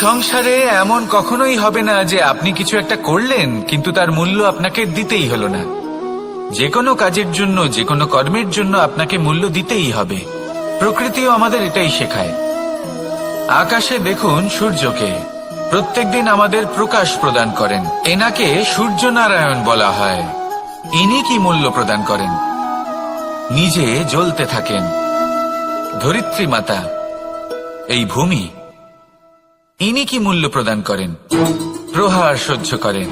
সংসারে এমন কখনোই হবে না যে আপনি কিছু একটা করলেন কিন্তু তার মূল্য আপনাকে দিতেই হলো না। যে কোনো কাজের জন্য, যে কোনো কর্মের জন্য আপনাকে মূল্য দিতেই হবে। প্রকৃতিও আমাদের এটাই শেখায়। আকাশে দেখুন সূর্যকে, প্রত্যেকদিন আমাদের প্রকাশ প্রদান করেন। এনাকে সূর্যনারায়ণ বলা হয়। ইনি কি মূল্য প্রদান করেন? নিজে জ্বলতে থাকেন। ধরিত্রী মাতা, এই ভূমি, ইনি কি মূল্য প্রদান করেন? প্রহার সহ্য করেন।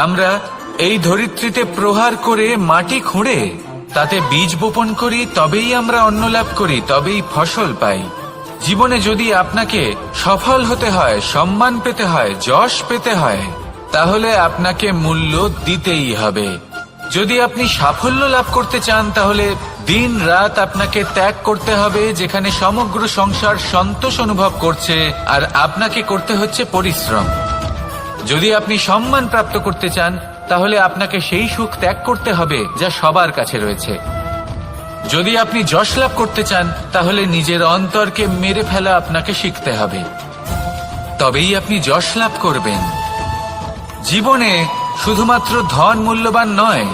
আমরা এই ধরিত্রীতে প্রহার করে মাটি খুঁড়ে তাতে বীজ বপন করি, তবেই আমরা অন্ন লাভ করি, তবেই ফসল পাই। জীবনে যদি আপনাকে সফল হতে হয়, সম্মান পেতে হয়, যশ পেতে হয়, তাহলে আপনাকে মূল্য দিতেই হবে। যদি আপনি সাফল্য লাভ করতে চান তাহলে দিন রাত আপনাকে ত্যাগ করতে হবে, যেখানে সমগ্র সংসার সন্তোষ অনুভব করছে আর আপনাকে করতে হচ্ছে পরিশ্রম। যদি আপনি সম্মান প্রাপ্ত করতে চান তাহলে আপনাকে সেই সুখ ত্যাগ করতে হবে যা সবার কাছে রয়েছে। যদি আপনি যশ লাভ করতে চান তাহলে নিজের অন্তরকে মেরে ফেলা আপনাকে শিখতে হবে, তবেই আপনি যশ লাভ করবেন। জীবনে শুধুমাত্র ধন মূল্যবান নয়,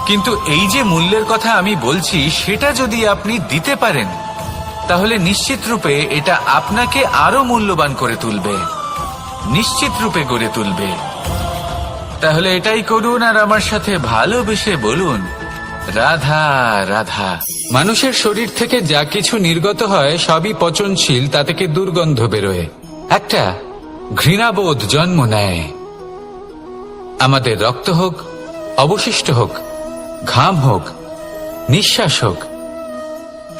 কিন্তু এই যে মূল্যের কথা আমি বলছি সেটা যদি আপনি দিতে পারেন তাহলে নিশ্চিত রূপে এটা আপনাকে আরো মূল্যবান করে তুলবে, নিশ্চিত রূপে গড়ে তুলবে। তাহলে এটাই করুন আর আমার সাথে ভালোবেসে বলুন, রাধা রাধা। মানুষের শরীর থেকে যা কিছু নির্গত হয় সবই পচনশীল, তা থেকে দুর্গন্ধ বেরোয়, একটা ঘৃণাবোধ জন্ম নেয়। আমাদের রক্ত হোক, অবশিষ্ট হোক, ঘাম হোক, নিঃশ্বাস হোক,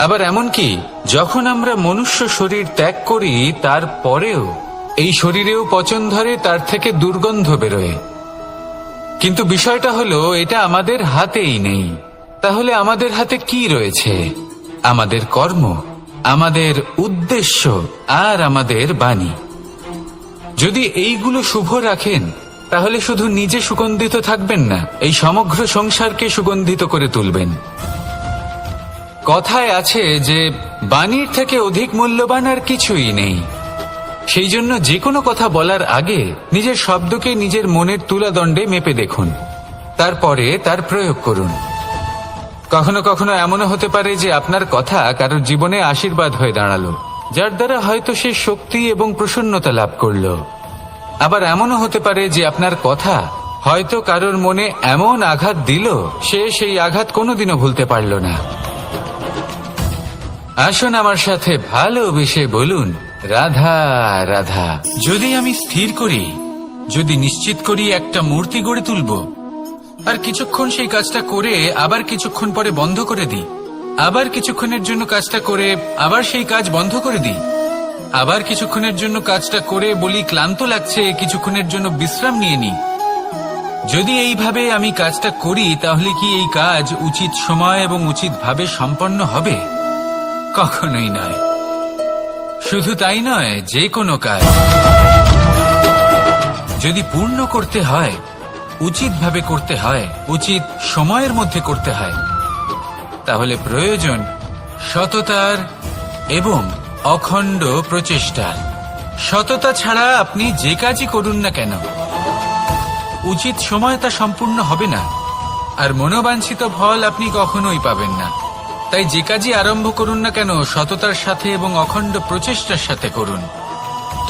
আবার এমনকি যখন আমরা মনুষ্য শরীর ত্যাগ করি তারপরেও এই শরীরেও পচন ধরে, তার থেকে দুর্গন্ধ বেরোয়। কিন্তু বিষয়টা হলো এটা আমাদের হাতেই নেই। তাহলে আমাদের হাতে কি রয়েছে? আমাদের কর্ম, আমাদের উদ্দেশ্য আর আমাদের বাণী। যদি এইগুলো শুভ রাখেন তাহলে শুধু নিজে সুগন্ধিত থাকবেন না, এই সমগ্র সংসারকে সুগন্ধিত করে তুলবেন। কথায় আছে যে বাণীর থেকে অধিক মূল্যবান আর কিছুই নেই। সেই জন্য যে কোনো কথা বলার আগে নিজের শব্দকে নিজের মনের তুলাদণ্ডে মেপে দেখুন, তারপরে তার প্রয়োগ করুন। কখনো কখনো এমনও হতে পারে যে আপনার কথা কারোর জীবনে আশীর্বাদ হয়ে দাঁড়ালো, যার দ্বারা হয়তো সে শক্তি এবং প্রসন্নতা লাভ করলো। আবার এমনও হতে পারে যে আপনার কথা হয়তো কারোর মনে এমন আঘাত দিল, সে সেই আঘাত কোনোদিনও ভুলতে পারল না। আসুন আমার সাথে ভালোবেসে বলুন, রাধা রাধা। যদি আমি স্থির করি, যদি নিশ্চিত করি একটা মূর্তি গড়ে তুলব, আর কিছুক্ষণ সেই কাজটা করে আবার কিছুক্ষণ পরে বন্ধ করে দিই, আবার কিছুক্ষণের জন্য কাজটা করে আবার সেই কাজ বন্ধ করে দিই, আবার কিছুক্ষণের জন্য কাজটা করে বলি ক্লান্ত লাগছে, কিছুক্ষণের জন্য বিশ্রাম নিয়ে নিই, যদি এইভাবে আমি কাজটা করি তাহলে কি এই কাজ উচিত সময় এবং উচিত ভাবে সম্পন্ন হবে? কখনোই নয়। শুধু তাই নয়, যে কোনো কাজ যদি পূর্ণ করতে হয়, উচিত ভাবে করতে হয়, উচিত সময়ের মধ্যে করতে হয়, তাহলে প্রয়োজন সততার এবং অখণ্ড প্রচেষ্টার। সততা ছাড়া আপনি যে কাজই করুন না কেন, উচিত সময় তা সম্পূর্ণ হবে না, আর মনোবাঞ্ছিত ফল আপনি কখনোই পাবেন না। তাই যে কাজই আরম্ভ করুন না কেন সততার সাথে এবং অখণ্ড প্রচেষ্টার সাথে করুন,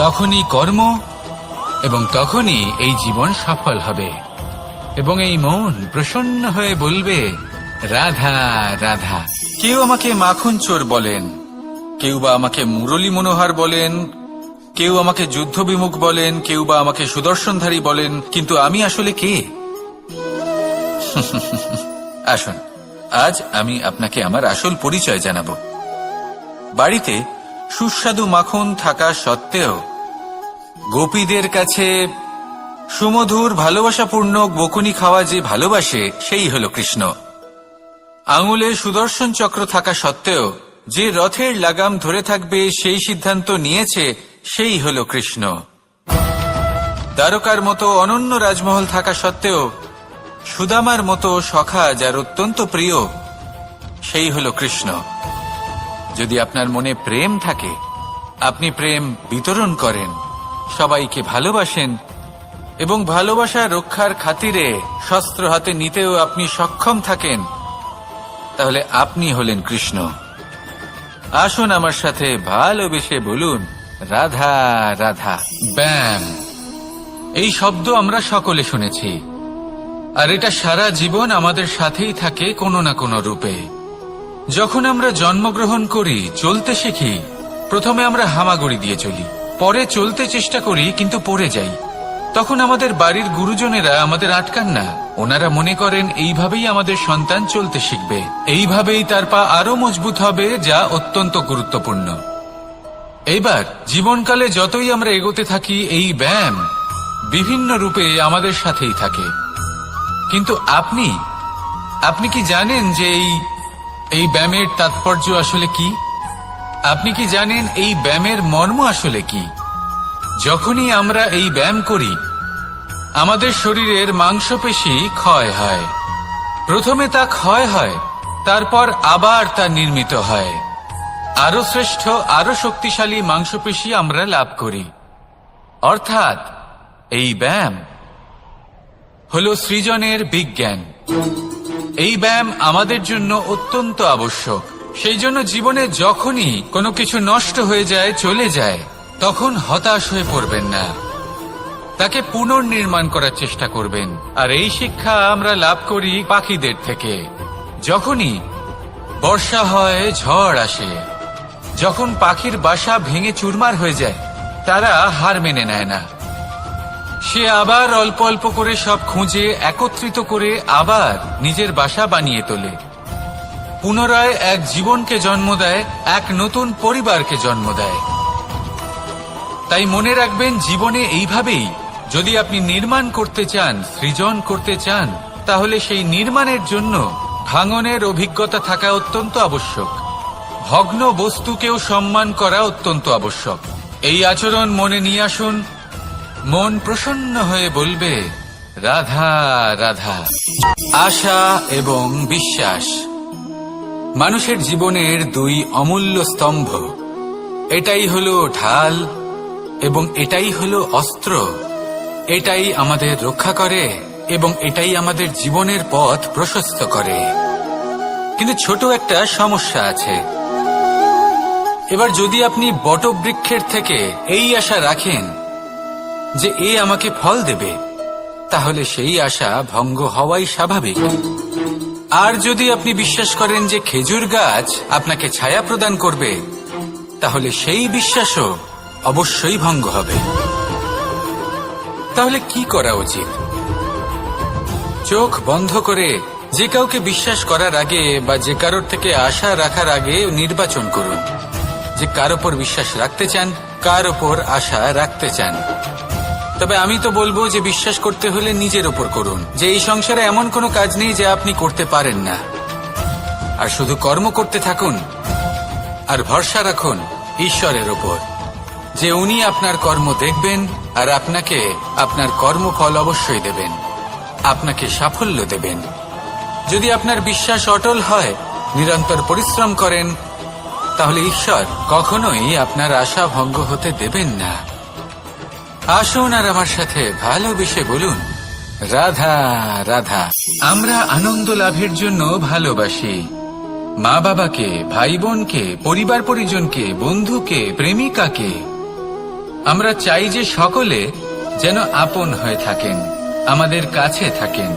তখনই কর্ম এবং তখনই এই জীবন সফল হবে এবং এই মন প্রসন্ন হয়ে বলবে, রাধা রাধা। কেউ আমাকে মাখন চোর বলেন, কেউ বা আমাকে মুরলী মনোহর বলেন, কেউ আমাকে যুদ্ধ বিমুখ বলেন, কেউ বা আমাকে সুদর্শনধারী বলেন, কিন্তু আমি আসলে কে? আসুন, আজ আমি আপনাকে আমার আসল পরিচয় জানাবো। বাড়িতে সুস্বাদু মাখন থাকা সত্ত্বেও গোপীদের কাছে সুমধুর ভালোবাসাপূর্ণ বকুনি খাওয়া যে ভালোবাসে, সেই হলো কৃষ্ণ। আঙুলে সুদর্শন চক্র থাকা সত্ত্বেও যে রথের লাগাম ধরে থাকবে সেই সিদ্ধান্ত নিয়েছে, সেই হলো কৃষ্ণ। দ্বারকার মতো অনন্য রাজমহল থাকা সত্ত্বেও সুদামার মতো সখা যার অত্যন্ত প্রিয়, সেই হলো কৃষ্ণ। যদি আপনার মনে প্রেম থাকে আপনি প্রেম বিতরণ করেন, সবাইকে ভালোবাসেন এবং ভালোবাসা রক্ষার খাতিরে শস্ত্র হাতে নিতেও আপনি সক্ষম থাকেন, তাহলে আপনি হলেন কৃষ্ণ। আসুন আমার সাথে ভালোবেসে বলুন, রাধা রাধা। ব্যাম, এই শব্দ আমরা সকলে শুনেছি, আর এটা সারা জীবন আমাদের সাথেই থাকে কোনো না কোনো রূপে। যখন আমরা জন্মগ্রহণ করি, চলতে শিখি, প্রথমে আমরা হামাগুড়ি দিয়ে চলি, পরে চলতে চেষ্টা করি কিন্তু পড়ে যাই। তখন আমাদের বাড়ির গুরুজনেরা আমাদের আটকান না, ওনারা মনে করেন এইভাবেই আমাদের সন্তান চলতে শিখবে, এইভাবেই তার পা আরো মজবুত হবে, যা অত্যন্ত গুরুত্বপূর্ণ। এইবার জীবনকালে যতই আমরা এগোতে থাকি, এই ব্যায়াম বিভিন্ন রূপে আমাদের সাথেই থাকে। কিন্তু আপনি কি জানেন যে এই ব্যায়ামের তাৎপর্য আসলে কি? আপনি কি জানেন এই ব্যায়ামের মর্ম আসলে কি? যখনই আমরা এই ব্যায়াম করি, আমাদের শরীরের মাংসপেশি ক্ষয় হয়। প্রথমে তা ক্ষয় হয়, তারপর আবার তা নির্মিত হয়। আরো শ্রেষ্ঠ, আরো শক্তিশালী মাংসপেশি আমরা লাভ করি। অর্থাৎ এই ব্যায়াম হলো সৃজনের বিজ্ঞান। এই ব্যায়াম আমাদের জন্য অত্যন্ত আবশ্যক। সেই জন্য জীবনে যখনই কোনো কিছু নষ্ট হয়ে যায়, চলে যায়, তখন হতাশ হয়ে পড়বেন না, তাকে পুনর্নির্মাণ করার চেষ্টা করবেন। আর এই শিক্ষা আমরা লাভ করি পাখিদের থেকে। যখনই বর্ষা হয়, ঝড় আসে, যখন পাখির বাসা ভেঙে চুরমার হয়ে যায়, তারা হার মেনে নেয় না। সে আবার অল্প অল্প করে সব খুঁজে একত্রিত করে আবার নিজের বাসা বানিয়ে তোলে, পুনরায় এক জীবনকে জন্ম দেয়, এক নতুন পরিবারকে জন্ম দেয়। তাই মনে রাখবেন, জীবনে এইভাবেই যদি আপনি নির্মাণ করতে চান, সৃজন করতে চান, তাহলে সেই নির্মাণের জন্য ভাঙনের অভিজ্ঞতা থাকা অত্যন্ত আবশ্যক। ভগ্ন বস্তুকেও সম্মান করা অত্যন্ত আবশ্যক। এই আচরণ মনে নিয়ে আসুন, মন প্রসন্ন হয়ে বলবে, রাধা রাধা। আশা এবং বিশ্বাস মানুষের জীবনের দুই অমূল্য স্তম্ভ। এটাই হলো ঢাল এবং এটাই হলো অস্ত্র। এটাই আমাদের রক্ষা করে এবং এটাই আমাদের জীবনের পথ প্রশস্ত করে। কিন্তু ছোট একটা সমস্যা আছে। এবার যদি আপনি বটবৃক্ষের থেকে এই আশা রাখেন যে এ আমাকে ফল দেবে, তাহলে সেই আশা ভঙ্গ হওয়াই স্বাভাবিক। আর যদি আপনি বিশ্বাস করেন যে খেজুর গাছ আপনাকে ছায়া প্রদান করবে, তাহলে সেই বিশ্বাসও অবশ্যই ভঙ্গ হবে। তাহলে কি করা উচিত? চোখ বন্ধ করে যে কাউকে বিশ্বাস করার আগে বা যে কারোর থেকে আশা রাখার আগে নির্বাচন করুন যে কার ওপর বিশ্বাস রাখতে চান, কার ওপর আশা রাখতে চান। তবে আমি তো বলবো যে বিশ্বাস করতে হলে নিজের ওপর করুন, যে এই সংসারে এমন কোনো কাজ নেই যা আপনি করতে পারেন না। আর শুধু কর্ম করতে থাকুন আর ভরসা রাখুন ঈশ্বরের ওপর, যে উনি আপনার কর্ম দেখবেন আর আপনাকে আপনার কর্মফল অবশ্যই দেবেন, আপনাকে সাফল্য দেবেন। যদি আপনার বিশ্বাস অটল হয়, নিরন্তর পরিশ্রম করেন, তাহলে ঈশ্বর কখনোই আপনার আশা ভঙ্গ হতে দেবেন না। আসুন আর আমার সাথে ভালোবেসে বলুন, রাধা রাধা। আমরা আনন্দ লাভের জন্য ভালোবাসি মা বাবাকে, ভাই বোনকে, পরিবার পরিজনকে, বন্ধুকে, প্রেমিকাকে। আমরা চাই যে সকলে যেন আপন হয়ে থাকেন, আমাদের কাছে থাকেন।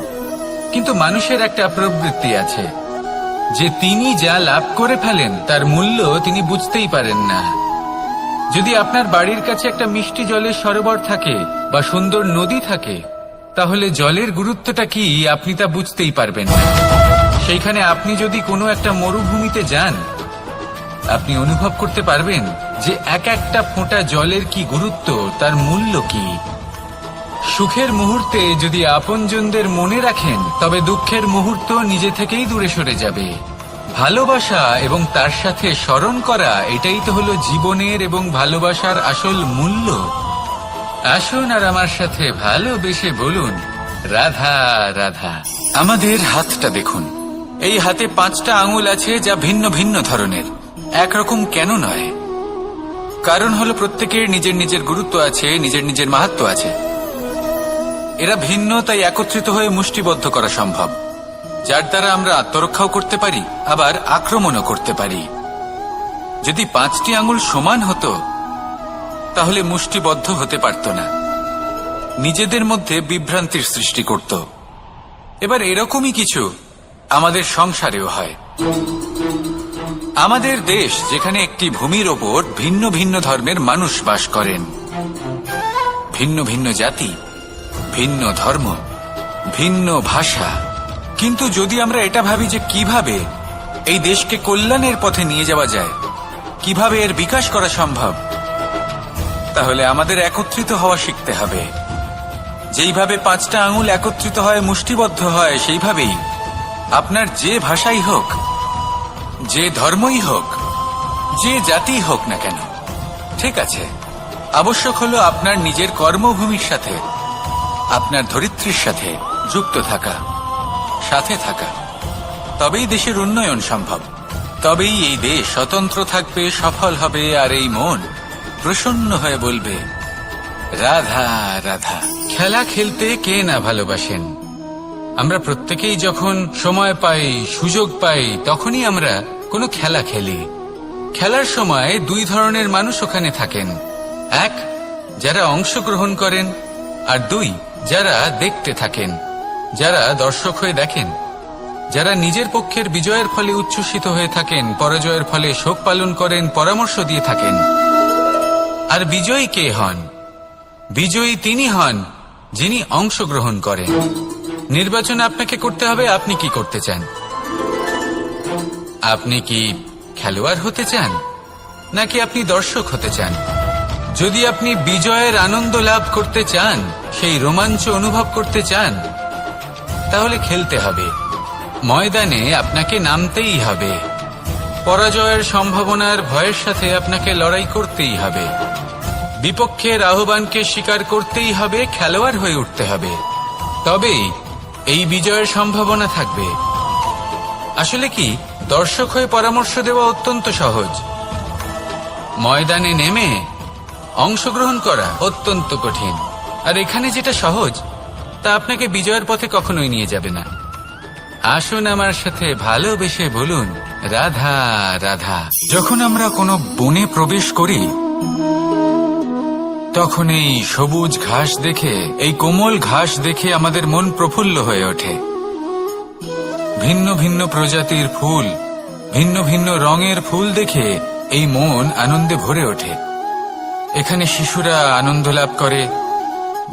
কিন্তু মানুষের একটা প্রবৃত্তি আছে যে তিনি যা লাভ করে ফেলেন তার মূল্য তিনি বুঝতেই পারেন না। যদি আপনার বাড়ির কাছে একটা মিষ্টি জলের সরোবর থাকে বা সুন্দর নদী থাকে, তাহলে জলের গুরুত্বটা কি আপনি তা বুঝতেই পারবেন না। সেইখানে আপনি যদি কোনো একটা মরুভূমিতে যান, আপনি অনুভব করতে পারবেন যে এক একটা ফোঁটা জলের কি গুরুত্ব, তার মূল্য কি। সুখের মুহূর্তে যদি আপনজনদের মনে রাখেন, তবে দুঃখের মুহূর্ত নিজে থেকেই দূরে সরে যাবে। ভালোবাসা এবং তার সাথে স্মরণ করা, এটাই তো হলো জীবনের এবং ভালোবাসার আসল মূল্য। আসুন আর আমার সাথে ভালোবেসে বলুন, রাধা রাধা। আমাদের হাতটা দেখুন, এই হাতে 5টা আঙুল আছে যা ভিন্ন ভিন্ন ধরনের, একরকম কেন নয়? কারণ হলো প্রত্যেকের নিজের নিজের গুরুত্ব আছে, নিজের নিজের মাহাত্ম্য আছে। এরা ভিন্ন, তাই একত্রিত হয়ে মুষ্টিবদ্ধ করা সম্ভব, যার দ্বারা আমরা আত্মরক্ষাও করতে পারি, আবার আক্রমণও করতে পারি। যদি 5টি আঙুল সমান হতো তাহলে মুষ্টিবদ্ধ হতে পারত না, নিজেদের মধ্যে বিভ্রান্তির সৃষ্টি করত। এবার এরকমই কিছু আমাদের সংসারেও হয়। আমাদের দেশ, যেখানে একটি ভূমির ওপর ভিন্ন ভিন্ন ধর্মের মানুষ বাস করেন, ভিন্ন ভিন্ন জাতি, ভিন্ন ধর্ম, ভিন্ন ভাষা, কিন্তু যদি আমরা এটা ভাবি যে কিভাবে এই দেশকে কল্যাণের পথে নিয়ে যাওয়া যায়, কিভাবে এর বিকাশ করা সম্ভব, তাহলে আমাদের একত্রিত হওয়া শিখতে হবে। যেইভাবে 5টা আঙুল একত্রিত হয়, মুষ্টিবদ্ধ হয়, সেইভাবেই আপনার যে ভাষাই হোক, যে ধর্মই হোক, যে জাতি হোক না কেন, ঠিক আছে, আবশ্যক হলো আপনার নিজের কর্মভূমির সাথে, আপনার ধরিত্রীর সাথে যুক্ত থাকা, সাথে থাকা। তবেই দেশের উন্নয়ন সম্ভব, তবেই এই দেশ স্বতন্ত্র থাকবে, সফল হবে, আর এই মন প্রসন্ন হয়ে বলবে রাধা রাধা। খেলা খেলতে কে না ভালোবাসেন? আমরা প্রত্যেকেই যখন সময় পাই, সুযোগ পাই, তখনই আমরা কোনো খেলা খেলি। খেলার সময় 2 ধরনের মানুষ ওখানে থাকেন, 1 যারা অংশগ্রহণ করেন, আর 2 যারা দেখতে থাকেন, যারা দর্শক হয়ে দেখেন, যারা নিজের পক্ষের বিজয়ের ফলে উচ্ছ্বসিত হয়ে থাকেন, পরাজয়ের ফলে শোক পালন করেন, পরামর্শ দিয়ে থাকেন। আর বিজয়ী কে হন? বিজয়ী তিনি হন যিনি অংশগ্রহণ করেন। নির্বাচন আপনাকে করতে হবে, আপনি কি করতে চান? আপনি কি খেলোয়াড় হতে চান, নাকি আপনি দর্শক হতে চান? যদি আপনি বিজয়ের আনন্দ লাভ করতে চান, সেই রোমাঞ্চ অনুভব করতে চান, তাহলে খেলতে হবে, ময়দানে আপনাকে নামতেই হবে। পরাজয়ের সম্ভাবনার ভয়ের সাথে আপনাকে লড়াই করতেই হবে, বিপক্ষের আহ্বানকে স্বীকার করতেই হবে, খেলোয়াড় হয়ে উঠতে হবে, তবেই এই বিজয়ের সম্ভাবনা থাকবে। আসলে কি, দর্শক হয়ে পরামর্শ দেওয়া অত্যন্ত সহজ, ময়দানে নেমে অংশগ্রহণ করা অত্যন্ত কঠিন। আর এখানে যেটা সহজ, তা আপনাকে বিজয়ের পথে কখনোই নিয়ে যাবে না। আসুন আমার সাথে ভালোবেসে বলুন রাধা রাধা। যখন আমরা কোনো বনে প্রবেশ করি, তখন এই সবুজ ঘাস দেখে, এই কোমল ঘাস দেখে আমাদের মন প্রফুল্ল হয়ে ওঠে। ভিন্ন ভিন্ন প্রজাতির ফুল, ভিন্ন ভিন্ন রঙের ফুল দেখে এই মন আনন্দে ভরে ওঠে। এখানে শিশুরা আনন্দ লাভ করে,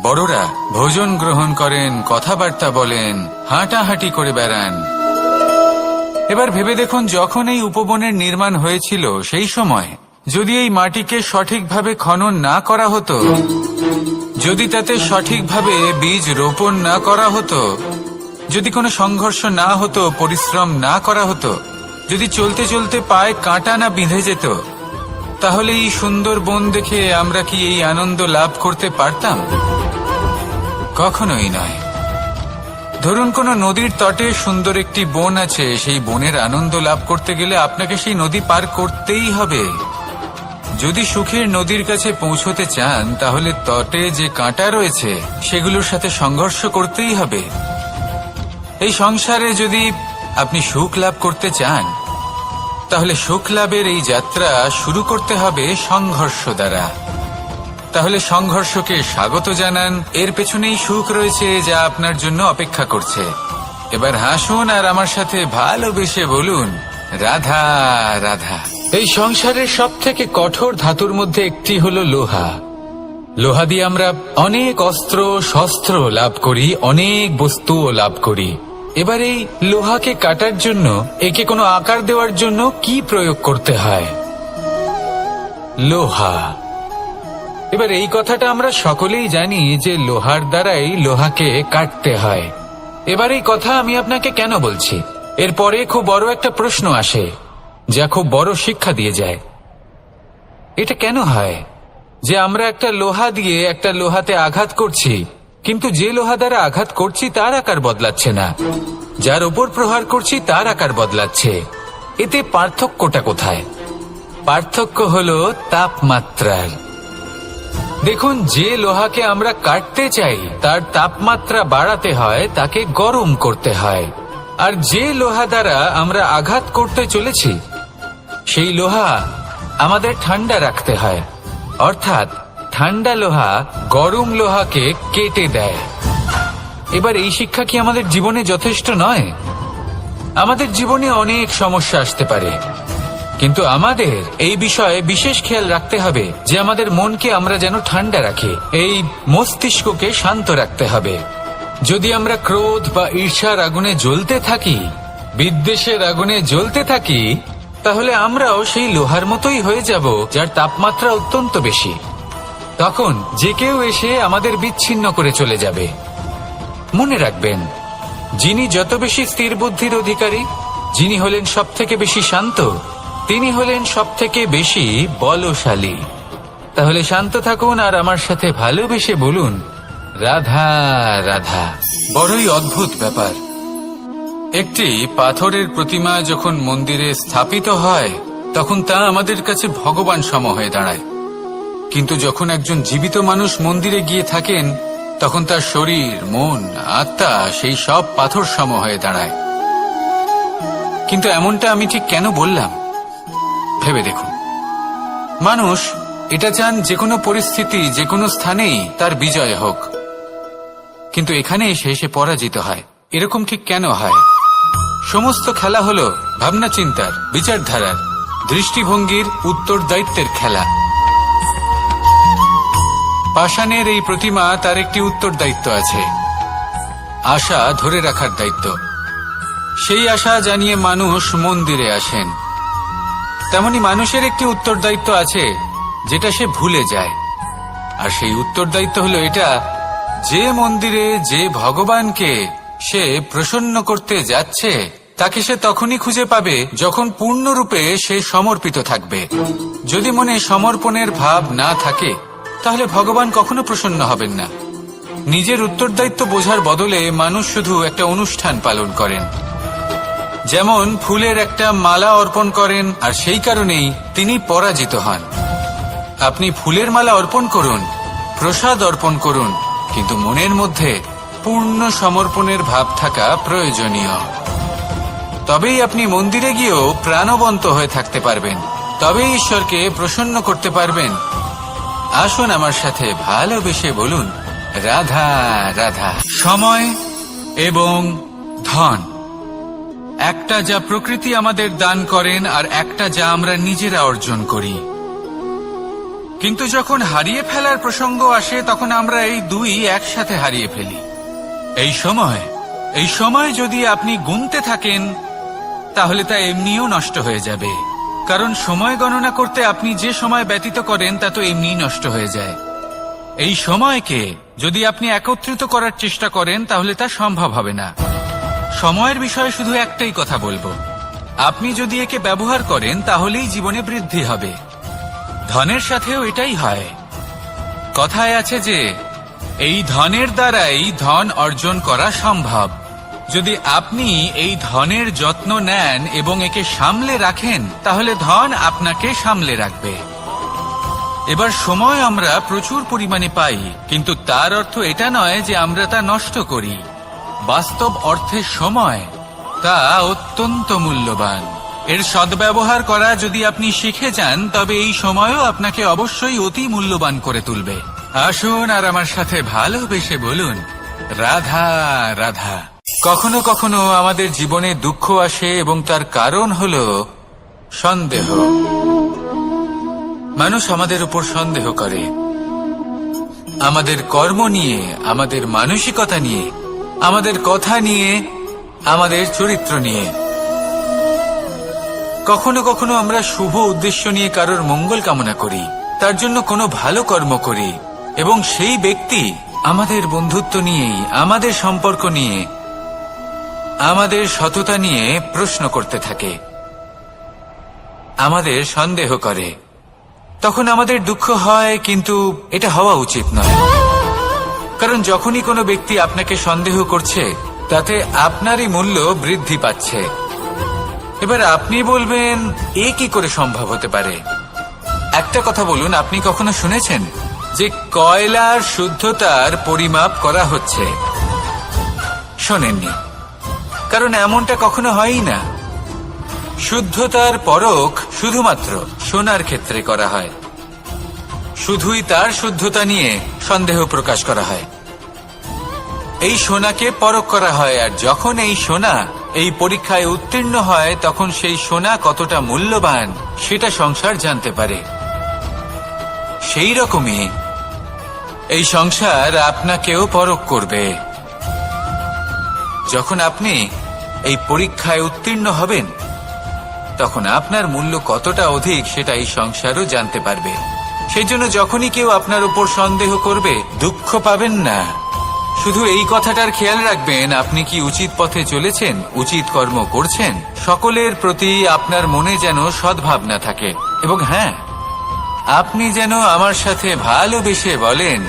বড়রা ভোজন গ্রহণ করেন, কথাবার্তা বলেন, হাঁটাহাঁটি করে বেড়ান। এবার ভেবে দেখুন, যখন এই উপবনের নির্মাণ হয়েছিল, সেই সময় যদি এই মাটিকে সঠিকভাবে খনন না করা হতো, যদি তাতে সঠিকভাবে বীজ রোপণ না করা হতো, যদি কোনো সংঘর্ষ না হতো, পরিশ্রম না করা হতো, যদি চলতে চলতে পায়ে কাঁটা না বিঁধে যেত, তাহলে এই সুন্দর বন দেখে আমরা কি এই আনন্দ লাভ করতে পারতাম? কখনোই নয়। ধরুন কোনো নদীর তটে সুন্দর একটি বন আছে, সেই বনের আনন্দ লাভ করতে গেলে আপনাকে সেই নদী পার করতেই হবে। যদি সুখের নদীর কাছে পৌঁছতে চান, তাহলে তটে যে কাঁটা রয়েছে সেগুলোর সাথে সংঘর্ষ করতেই হবে। এই সংসারে যদি আপনি সুখ লাভ করতে চান, তাহলে সুখ লাভের এই যাত্রা শুরু করতে হবে সংঘর্ষ দ্বারা। তাহলে সংঘর্ষকে স্বাগত জানান, এর পেছনেই সুখ রয়েছে যা আপনার জন্য অপেক্ষা করছে। এবার হাসুন আর আমার সাথে ভালোবেসে বলুন রাধা রাধা। এই সংসারের সবথেকে কঠোর ধাতুর মধ্যে একটি হলো লোহা। লোহা দিয়ে আমরা অনেক অস্ত্র শস্ত্র লাভ করি, অনেক বস্তুও লাভ করি। এবার এই লোহাকে কাটার জন্য, একে কোনো আকার দেওয়ার জন্য কি প্রয়োগ করতে হয়? লোহা। এবার এই কথাটা আমরা সকলেই জানি যে লোহার দ্বারাই লোহাকে কাটতে হয়। এবার এই কথা আমি আপনাকে কেন বলছি, এরপরে খুব বড় একটা প্রশ্ন আসে, যা খুব বড় শিক্ষা দিয়ে যায়। এটা কেন হয় যে আমরা একটা লোহা দিয়ে একটা লোহাতে আঘাত করছি, কিন্তু যে লোহা দ্বারা আঘাত করছি তার আকার বদলাচ্ছে না, যার উপর প্রহার করছি তার আকার বদলাচ্ছে? এতে পার্থক্যটা কোথায়? পার্থক্য হলো তাপমাত্রার। দেখুন, যে লোহাকে আমরা কাটতে চাই তার তাপমাত্রা বাড়াতে হয়, তাকে গরম করতে হয়। আর যে লোহা দ্বারা আমরা আঘাত করতে চলেছি সেই লোহা আমাদের ঠান্ডা রাখতে হয়। অর্থাৎ ঠান্ডা লোহা গরম লোহাকে কেটে দেয়। এবার এই শিক্ষা কি আমাদের জীবনে যথেষ্ট নয়? আমাদের জীবনে অনেক সমস্যা আসতে পারে, কিন্তু আমাদের এই বিষয়ে বিশেষ খেয়াল রাখতে হবে যে আমাদের মনকে আমরা যেন ঠান্ডা রাখি, এই মস্তিষ্ককে শান্ত রাখতে হবে। যদি আমরা ক্রোধ বা ঈর্ষার আগুনে জ্বলতে থাকি, বিদ্বেষের আগুনে জ্বলতে থাকি, তাহলে আমরাও সেই লোহার মতোই হয়ে যাব যার তাপমাত্রা অত্যন্ত বেশি। তখন যে কেউ এসে আমাদের বিচ্ছিন্ন করে চলে যাবে। মনে রাখবেন, যিনি যত বেশি স্থির বুদ্ধির অধিকারী, যিনি হলেন সবথেকে বেশি শান্ত, তিনি হলেন সবথেকে বেশি বলশালী। তাহলে শান্ত থাকুন আর আমার সাথে ভালোবেসে বলুন, রাধা রাধা। বড়ই অদ্ভুত ব্যাপার। একটি পাথরের প্রতিমা যখন মন্দিরে স্থাপিত হয় তখন তা আমাদের কাছে ভগবান সম হয়ে দাঁড়ায়। কিন্তু যখন একজন জীবিত মানুষ মন্দিরে গিয়ে থাকেন তখন তার শরীর, মন, আত্মা সেই সব পাথর সম হয়ে দাঁড়ায়। কিন্তু এমনটা আমি ঠিক কেন বললাম ভেবে দেখুন। মানুষ এটা চান যে কোনো পরিস্থিতি, যে কোনো স্থানেই তার বিজয় হোক, কিন্তু এখানে এসে সে পরাজিত হয়। এরকম ঠিক কেন হয়? সমস্ত খেলা হলো ভাবনা চিন্তার, বিচারধারার, দৃষ্টিভঙ্গির, উত্তরদায়িত্বের খেলা। পাষাণের এই প্রতিমা, তার একটি উত্তরদায়িত্ব আছে, আশা ধরে রাখার দায়িত্ব। সেই আশা জানিয়ে মানুষ মন্দিরে আসেন। তেমনি মানুষের একটি উত্তরদায়িত্ব আছে যেটা সে ভুলে যায়। আর সেই উত্তরদায়িত্ব হলো এটা, যে মন্দিরে যে ভগবানকে সে প্রসন্ন করতে যাচ্ছে তাকে সে তখনই খুঁজে পাবে যখন পূর্ণরূপে সে সমর্পিত থাকবে। যদি মনে সমর্পণের ভাব না থাকে তাহলে ভগবান কখনো প্রসন্ন হবেন না। নিজের উত্তরদায়িত্ব বোঝার বদলে মানুষ শুধু একটা অনুষ্ঠান পালন করেন। যেমন ফুলের একটা মালা অর্পণ করেন আর সেই কারণেই তিনি পরাজিত হন। আপনি ফুলের মালা অর্পণ করুন, প্রসাদ অর্পণ করুন, কিন্তু মনের মধ্যে পূর্ণ সমর্পণের ভাব থাকা প্রয়োজনীয়। তবেই আপনি মন্দিরে গিয়েও প্রাণবন্ত হয়ে থাকতে পারবেন, তবেই ঈশ্বরকে প্রসন্ন করতে পারবেন। আসুন আমার সাথে ভালোবেসে বলুন, রাধা রাধা। সময় এবং ধন, একটা যা প্রকৃতি আমাদের দান করেন আর একটা যা আমরা নিজেরা অর্জন করি। কিন্তু যখন হারিয়ে ফেলার প্রসঙ্গ আসে তখন আমরা এই দুই একসাথে হারিয়ে ফেলি। এই সময় যদি আপনি গুনতে থাকেন তাহলে তা এমনিও নষ্ট হয়ে যাবে, কারণ সময় গণনা করতে আপনি যে সময় ব্যতীত করেন তা তো এমনিই নষ্ট হয়ে যায়। এই সময়কে যদি আপনি একত্রিত করার চেষ্টা করেন তাহলে তা সম্ভব হবে না। সময়ের বিষয়ে শুধু একটাই কথা বলবো, আপনি যদি একে ব্যবহার করেন তাহলেই জীবনে বৃদ্ধি হবে। ধনের সাথেও এটাই হয়। কথায় আছে যে এই ধনের দ্বারাই ধন অর্জন করা সম্ভব। যদি আপনি এই ধনের যত্ন নেন এবং একে সামলে রাখেন তাহলে ধন আপনাকে সামলে রাখবে। এবার সময় আমরা প্রচুর পরিমাণে পাই, কিন্তু তার অর্থ এটা নয় যে আমরা তা নষ্ট করি। বাস্তব অর্থে সময় তা অত্যন্ত মূল্যবান। এর সদ্ব্যবহার করা যদি আপনি শিখে যান তবে এই সময়ও আপনাকে অবশ্যই অতি মূল্যবান করে তুলবে। আসুন আর আমার সাথে ভালোবেসে বলুন, রাধা রাধা। কখনো কখনো আমাদের জীবনে দুঃখ আসে এবং তার কারণ হলো সন্দেহ। মানুষ আমাদের উপর সন্দেহ করে, আমাদের কর্ম নিয়ে, আমাদের মানসিকতা নিয়ে, আমাদের কথা নিয়ে, আমাদের চরিত্র নিয়ে। কখনো কখনো আমরা শুভ উদ্দেশ্য নিয়ে কারোর মঙ্গল কামনা করি, তার জন্য কোনো ভালো কর্ম করি, এবং সেই ব্যক্তি আমাদের বন্ধুত্ব নিয়েই, আমাদের সম্পর্ক নিয়ে, আমাদের সততা নিয়ে প্রশ্ন করতে থাকে, আমাদের সন্দেহ করে। তখন আমাদের দুঃখ হয়, কিন্তু এটা হওয়া উচিত নয়। কারণ যখনই কোনো ব্যক্তি আপনাকে সন্দেহ করছে তাতে আপনারই মূল্য বৃদ্ধি পাচ্ছে। এবার আপনি বলবেন, এ কি করে সম্ভব হতে পারে? আরেকটা কথা বলুন, আপনি কখনো শুনেছেন যে কয়লার শুদ্ধতার পরিমাপ করা হচ্ছে? শোনেননি, কারণ এমনটা কখনো হয়ই না। শুদ্ধতার পরখ শুধুমাত্র সোনার ক্ষেত্রে করা হয়। শুধুই তার শুদ্ধতা নিয়ে সন্দেহ প্রকাশ করা হয়। এই সোনাকে পরখ করা হয়, আর যখন এই সোনা এই পরীক্ষায় উত্তীর্ণ হয় তখন সেই সোনা কতটা মূল্যবান সেটা সংসার জানতে পারে। সেই রকমই এই সংসার আপনাকেও পরখ করবে। যখন আপনি এই পরীক্ষায় উত্তীর্ণ হবেন তখন আপনার মূল্য কতটা অধিক সেটা এই সংসারও জানতে পারবে। সেই জন্য যখনই কেউ আপনার উপর সন্দেহ করবে, দুঃখ পাবেন না। শুধু এই কথাটার খেয়াল রাখবেন, আপনি কি উচিত পথে চলেছেন, উচিত কর্ম করছেন। সকলের প্রতি আপনার মনে যেন সদ্ভাবনা থাকে, এবং হ্যাঁ, আপনি যেন আমার সাথে ভালোবেসে বলেন,